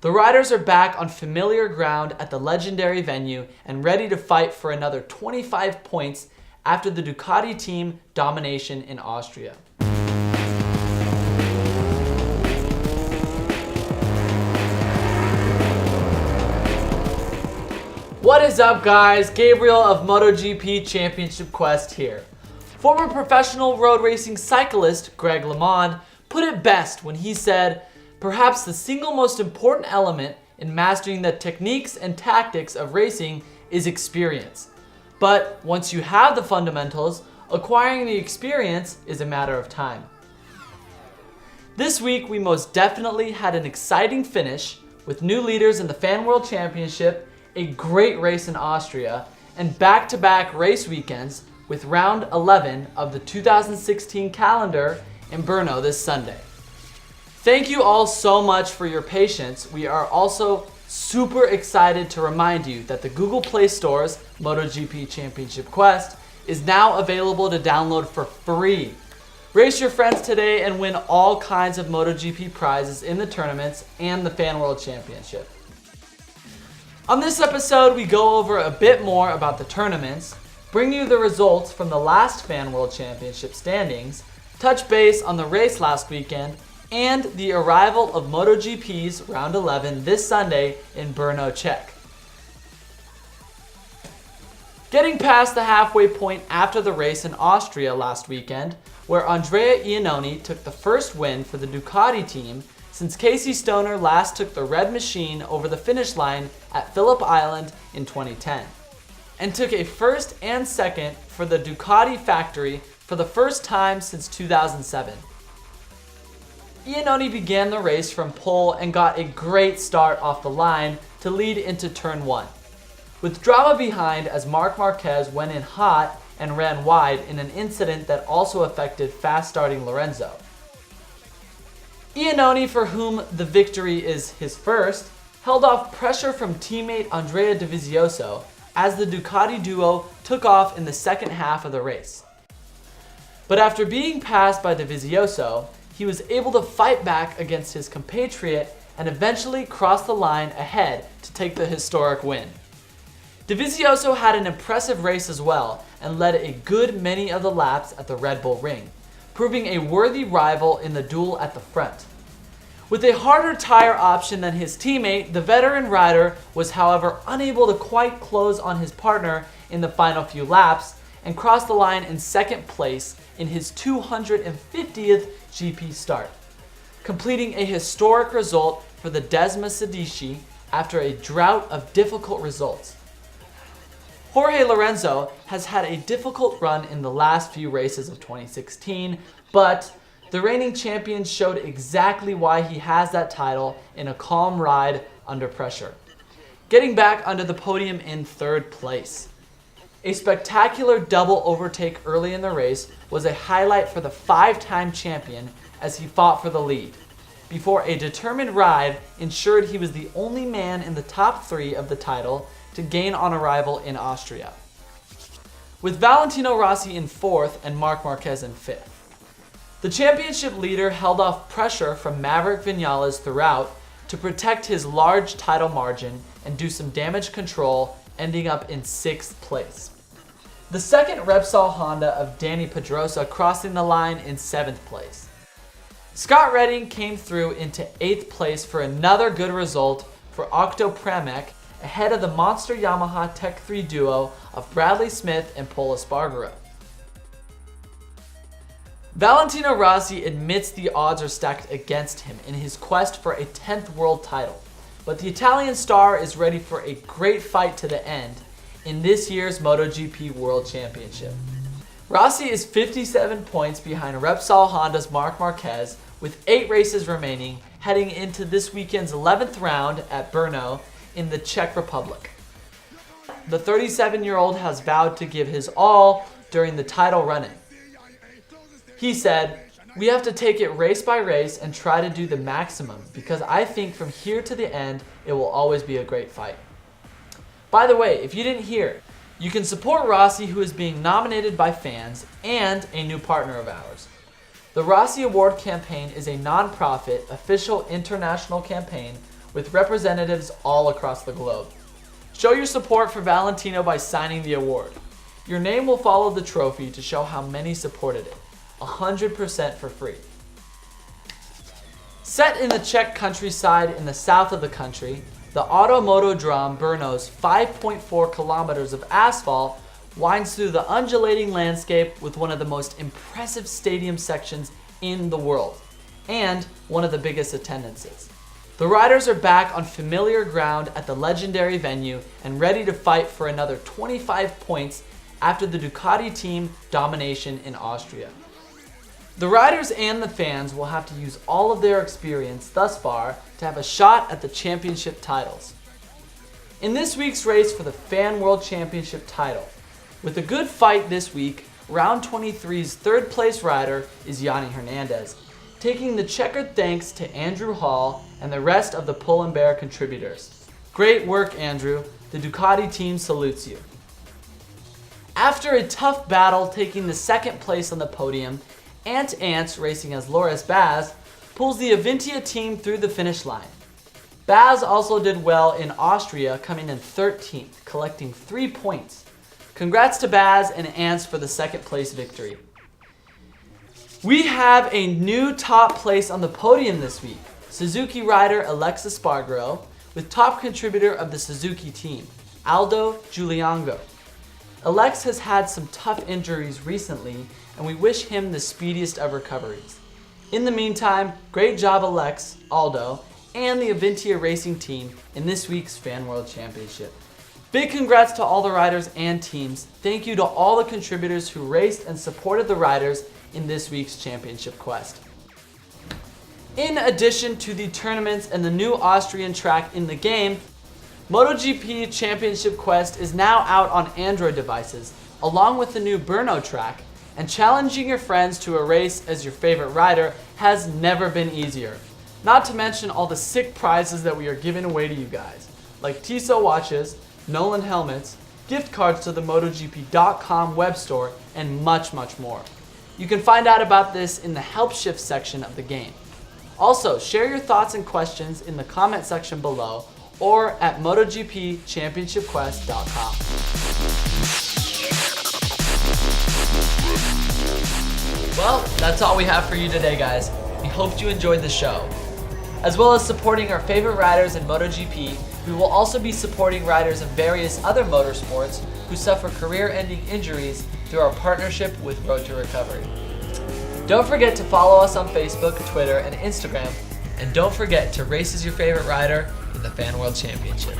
The riders are back on familiar ground at the legendary venue and ready to fight for another 25 points after the Ducati team domination in Austria. What is up, guys? Gabriel of MotoGP Championship Quest here. Former professional road racing cyclist Greg LeMond put it best when he said, "Perhaps the single most important element in mastering the techniques and tactics of racing is experience. But once you have the fundamentals, acquiring the experience is a matter of time." This week, we most definitely had an exciting finish with new leaders in the Fan World Championship, a great race in Austria, and back-to-back race weekends with round 11 of the 2016 calendar in Brno this Sunday. Thank you all so much for your patience. We are also super excited to remind you that the Google Play Store's MotoGP Championship Quest is now available to download for free. Race your friends today and win all kinds of MotoGP prizes in the tournaments and the Fan World Championship. On this episode, we go over a bit more about the tournaments, bring you the results from the last Fan World Championship standings, touch base on the race last weekend, and the arrival of MotoGP's Round 11 this Sunday in Brno, Czech. Getting past the halfway point after the race in Austria last weekend, where Andrea Iannone took the first win for the Ducati team since Casey Stoner last took the red machine over the finish line at Phillip Island in 2010, and took a first and second for the Ducati factory for the first time since 2007. Iannone began the race from pole and got a great start off the line to lead into turn 1, with drama behind as Marc Marquez went in hot and ran wide in an incident that also affected fast-starting Lorenzo. Iannone, for whom the victory is his first, held off pressure from teammate Andrea Dovizioso as the Ducati duo took off in the second half of the race. But after being passed by Dovizioso, he was able to fight back against his compatriot and eventually cross the line ahead to take the historic win. Dovizioso had an impressive race as well and led a good many of the laps at the Red Bull Ring, proving a worthy rival in the duel at the front. With a harder tire option than his teammate, the veteran rider was, however, unable to quite close on his partner in the final few laps and crossed the line in second place in his 250th GP start, completing a historic result for the Desma Sedici after a drought of difficult results. Jorge Lorenzo has had a difficult run in the last few races of 2016, but the reigning champion showed exactly why he has that title in a calm ride under pressure, getting back under the podium in third place. A spectacular double overtake early in the race was a highlight for the 5-time champion as he fought for the lead, before a determined ride ensured he was the only man in the top 3 of the title to gain on arrival in Austria, with Valentino Rossi in 4th and Marc Marquez in 5th. The championship leader held off pressure from Maverick Vinales throughout to protect his large title margin and do some damage control, ending up in 6th place. The second Repsol Honda of Danny Pedrosa crossing the line in 7th place. Scott Redding came through into 8th place for another good result for Octo Pramek, ahead of the monster Yamaha Tech 3 duo of Bradley Smith and Pol Espargaro. Valentino Rossi admits the odds are stacked against him in his quest for a 10th world title, but the Italian star is ready for a great fight to the end in this year's MotoGP World Championship. Rossi is 57 points behind Repsol Honda's Marc Marquez with 8 races remaining, heading into this weekend's 11th round at Brno in the Czech Republic. The 37-year-old has vowed to give his all during the title run-in. He said, "We have to take it race by race and try to do the maximum because I think from here to the end it will always be a great fight." By the way, if you didn't hear, you can support Rossi, who is being nominated by fans and a new partner of ours. The Rossi Award campaign is a non-profit, official international campaign with representatives all across the globe. Show your support for Valentino by signing the award. Your name will follow the trophy to show how many supported it, 100% for free. Set in the Czech countryside in the south of the country, the Automotodrom Brno's 5.4 kilometers of asphalt winds through the undulating landscape with one of the most impressive stadium sections in the world, and one of the biggest attendances. The riders are back on familiar ground at the legendary venue and ready to fight for another 25 points after the Ducati team domination in Austria. The riders and the fans will have to use all of their experience thus far to have a shot at the championship titles. In this week's race for the Fan World Championship title, with a good fight this week, round 23's third place rider is Yanni Hernandez, taking the checkered thanks to Andrew Hall and the rest of the Pull and Bear contributors. Great work, Andrew. The Ducati team salutes you. After a tough battle taking the second place on the podium, Ants racing as Loris Baz pulls the Avintia team through the finish line. Baz also did well in Austria, coming in 13th, collecting 3 points. Congrats to Baz and Ants for the second place victory. We have a new top place on the podium this week. Suzuki rider Alexis Spargaro with top contributor of the Suzuki team, Aldo Giuliano. Alex has had some tough injuries recently, and we wish him the speediest of recoveries. In the meantime, great job Alex, Aldo, and the Avintia Racing team in this week's Fan World Championship. Big congrats to all the riders and teams. Thank you to all the contributors who raced and supported the riders in this week's championship quest. In addition to the tournaments and the new Austrian track in the game, MotoGP Championship Quest is now out on Android devices, along with the new Brno track, and challenging your friends to a race as your favorite rider has never been easier. Not to mention all the sick prizes that we are giving away to you guys, like Tissot watches, Nolan helmets, gift cards to the MotoGP.com web store, and much, much more. You can find out about this in the Help Shift section of the game. Also, share your thoughts and questions in the comment section below or at MotoGPChampionshipQuest.com. Well, that's all we have for you today, guys. We hope you enjoyed the show. As well as supporting our favorite riders in MotoGP, we will also be supporting riders of various other motorsports who suffer career-ending injuries through our partnership with Road to Recovery. Don't forget to follow us on Facebook, Twitter, and Instagram, and don't forget to race as your favorite rider in the Fan World Championship.